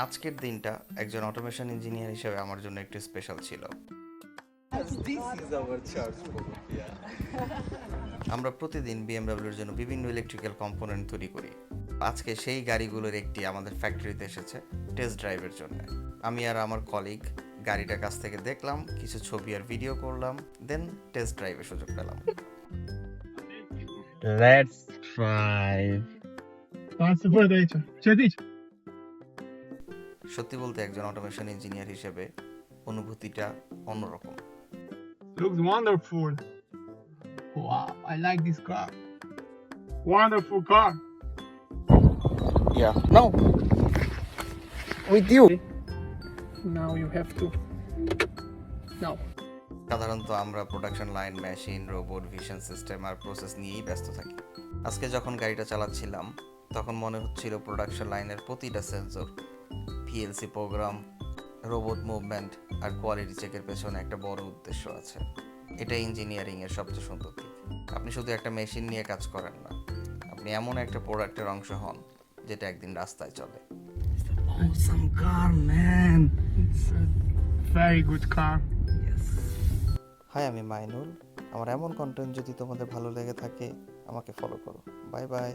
আজকের দিনটা একজন অটোমেশন ইঞ্জিনিয়ার হিসেবে আমার জন্য একটু স্পেশাল ছিল। This is our church Bolivia. আমরা প্রতিদিন বিএমডব্লিউর জন্য বিভিন্ন ইলেকট্রিক্যাল কম্পোনেন্ট তৈরি করি। আজকে সেই গাড়িগুলোর একটি আমাদের ফ্যাক্টরিতে এসেছে টেস্ট ড্রাইভের জন্য। আমি আর আমার কলিগ গাড়িটা কাছ থেকে দেখলাম, কিছু ছবি আর ভিডিও করলাম, দেন টেস্ট ড্রাইভের সুযোগ পেলাম। Let's drive. Passa por aí, tio. Tio Dite. সত্যি বলতে একজন অটোমেশন ইঞ্জিনিয়ার হিসেবে অনুভূতিটা অন্যরকম। Looks wonderful. Wow, I like this car. Wonderful car. Yeah. No. With you. Now you have to. Now. সাধারণত আমরা production line, machine, robot, vision system আর process নিয়েই ব্যস্ত থাকি। আজকে যখন গাড়িটা চালাচ্ছিলাম তখন মনে হচ্ছিল প্রোডাকশন লাইনের প্রতিটা sensor, PLC program, robot movement আর কোয়ালিটি চেকের পেছনে একটা বড় উদ্দেশ্য আছে। এটা ইঞ্জিনিয়ারিংয়ের সবচেয়ে সুন্দর দিক। আপনি শুধু একটা মেশিন নিয়ে কাজ করেন না, আপনি এমন একটা প্রোডাক্টের অংশ হন যেটা একদিন রাস্তায় চলে। Awesome car, man. It's a very good car. Hi, আমি মাইনুল। আমার এমন কন্টেন্ট যদি তোমাদের ভালো লেগে থাকে আমাকে ফলো করো। Bye bye.